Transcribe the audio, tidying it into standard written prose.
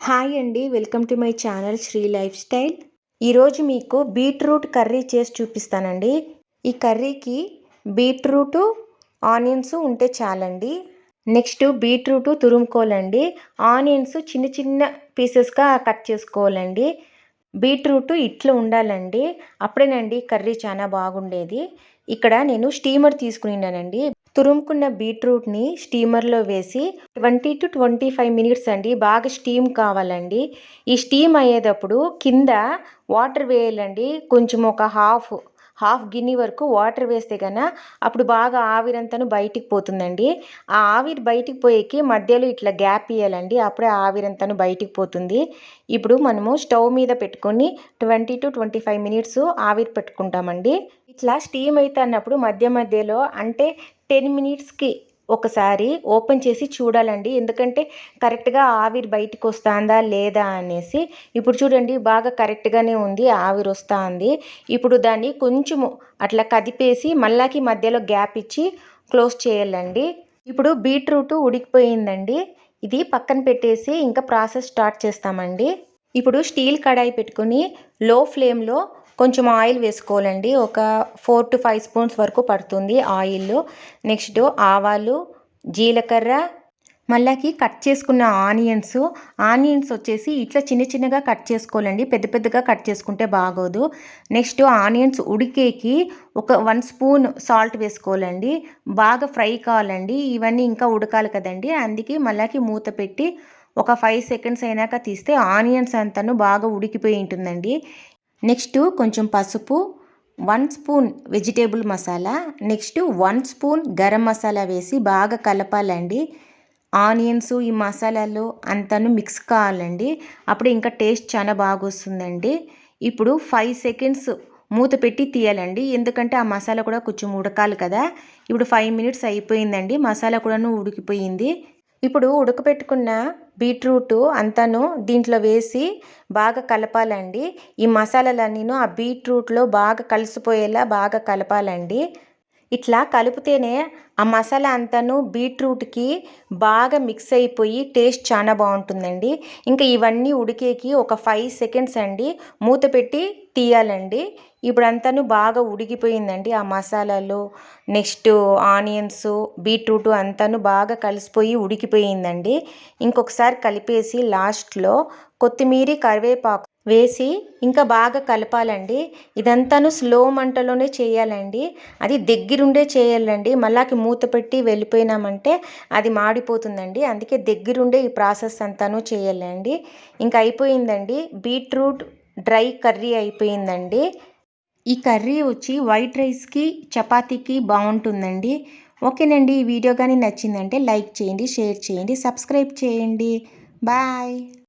Hi అండి. Welcome to my channel Sri lifestyle. ఈరోజు మీకు బీట్రూట్ కర్రీ చేసి చూపిస్తానండి. ఈ కర్రీకి బీట్రూటు ఆనియన్స్ ఉంటే చాలండి. Next beetroot తురుముకోవాలండి. ఆనియన్స్ చిన్న చిన్న పీసెస్గా కట్ చేసుకోవాలండి. బీట్రూట్ ఇట్లా ఉండాలండి. అప్పుడేనండి కర్రీ చాలా బాగుండేది. ఇక్కడ నేను స్టీమర్ తీసుకున్నానండి. తురుముకున్న బీట్రూట్ని స్టీమర్లో వేసి 20 to 25 మినిట్స్ అండి బాగా స్టీమ్ కావాలండి. ఈ స్టీమ్ అయ్యేటప్పుడు కింద వాటర్ వేయాలండి. కొంచెం ఒక హాఫ్ గిన్నె వరకు వాటర్ వేస్తే కన్నా అప్పుడు బాగా ఆవిరంతాను బయటికి పోతుందండి. ఆ ఆవిరి బయటికి పోయేకి మధ్యలో ఇట్లా గ్యాప్ ఇవ్వాలండి. అప్పుడే ఆవిరంతాను బయటికి పోతుంది. ఇప్పుడు మనము స్టవ్ మీద పెట్టుకొని 20 to 25 మినిట్స్ ఆవిరి పెట్టుకుంటామండి. ఇట్లా స్టీమ్ అయితే అన్నప్పుడు మధ్య మధ్యలో అంటే 10 మినిట్స్కి ఒకసారి ఓపెన్ చేసి చూడాలండి. ఎందుకంటే కరెక్ట్గా ఆవిరి బయటికి వస్తుందా లేదా అనేసి. ఇప్పుడు చూడండి బాగా కరెక్ట్గానే ఉంది, ఆవిరి వస్తుంది. ఇప్పుడు దాన్ని కొంచెము అట్లా కదిపేసి మళ్ళాకి మధ్యలో గ్యాప్ ఇచ్చి క్లోజ్ చేయాలండి. ఇప్పుడు బీట్రూట్ ఉడికిపోయిందండి. ఇది పక్కన పెట్టేసి ఇంకా ప్రాసెస్ స్టార్ట్ చేస్తామండి. ఇప్పుడు స్టీల్ కడాయి పెట్టుకొని లో ఫ్లేమ్లో కొంచెం ఆయిల్ వేసుకోవాలండి. ఒక 4 to 5 స్పూన్స్ వరకు పడుతుంది ఆయిల్. నెక్స్ట్ ఆవాలు, జీలకర్ర, మళ్ళాకి కట్ చేసుకున్న ఆనియన్స్ వచ్చేసి ఇట్లా చిన్న చిన్నగా కట్ చేసుకోవాలండి. పెద్ద పెద్దగా కట్ చేసుకుంటే బాగోదు. నెక్స్ట్ ఆనియన్స్ ఉడికేకి ఒక 1 స్పూన్ సాల్ట్ వేసుకోవాలండి. బాగా ఫ్రై కావాలండి. ఇవన్నీ ఇంకా ఉడకాలి కదండి. అందుకే మళ్ళాకి మూత పెట్టి ఒక 5 సెకండ్స్ అయినాక తీస్తే ఆనియన్స్ అంతాను బాగా ఉడికిపోయి ఉంటుందండి. నెక్స్ట్ కొంచెం పసుపు, 1 spoon vegetable masala, next 1 spoon garam masala వేసి బాగా కలపాలండి. ఆనియన్స్ ఈ మసాలాలు అంతాను మిక్స్ కావాలండి. అప్పుడు ఇంకా టేస్ట్ చాలా బాగా వస్తుందండి. ఇప్పుడు 5 సెకండ్స్ మూత పెట్టి తీయాలండి. ఎందుకంటే ఆ మసాలా కూడా కొంచెం ఉడకాలి కదా. ఇప్పుడు 5 మినిట్స్ అయిపోయిందండి. మసాలా కూడాను ఉడికిపోయింది. ఇప్పుడు ఉడకపెట్టుకున్న బీట్రూట్ అంతాను దీంట్లో వేసి బాగా కలపాలండి. ఈ మసాలాలన్నీను ఆ బీట్రూట్లో బాగా కలిసిపోయేలా బాగా కలపాలండి. ఇట్లా కలిపితేనే ఆ మసాలా అంతాను బీట్రూట్కి బాగా మిక్స్ అయిపోయి టేస్ట్ చాలా బాగుంటుందండి. ఇంకా ఇవన్నీ ఉడికేకి ఒక 5 సెకండ్స్ అండి మూత పెట్టి తీయాలండి. ఇప్పుడు అంతాను బాగా ఉడికిపోయిందండి. ఆ మసాలాలు, నెక్స్ట్ ఆనియన్స్, బీట్రూట్ అంతాను బాగా కలిసిపోయి ఉడికిపోయిందండి. ఇంకొకసారి కలిపేసి లాస్ట్లో కొత్తిమీర, కరివేపాకు వేసి ఇంకా బాగా కలపాలండి. ఇదంతాను స్లో మంటలోనే చేయాలండి. అది దగ్గరుండే చేయాలండి. మళ్ళాకి మూత పెట్టి వెళ్ళిపోయినామంటే అది మాడిపోతుందండి. అందుకే దగ్గరుండే ఈ ప్రాసెస్ అంతాను చేయాలండి. ఇంకా అయిపోయిందండి. బీట్రూట్ డ్రై కర్రీ అయిపోయిందండి. ఈ కర్రీ వచ్చి వైట్ రైస్కి, చపాతీకి బాగుంటుందండి. ఓకేనండి. ఈ వీడియో కానీ నచ్చిందంటే లైక్ చేయండి, షేర్ చేయండి, సబ్స్క్రైబ్ చేయండి. బాయ్.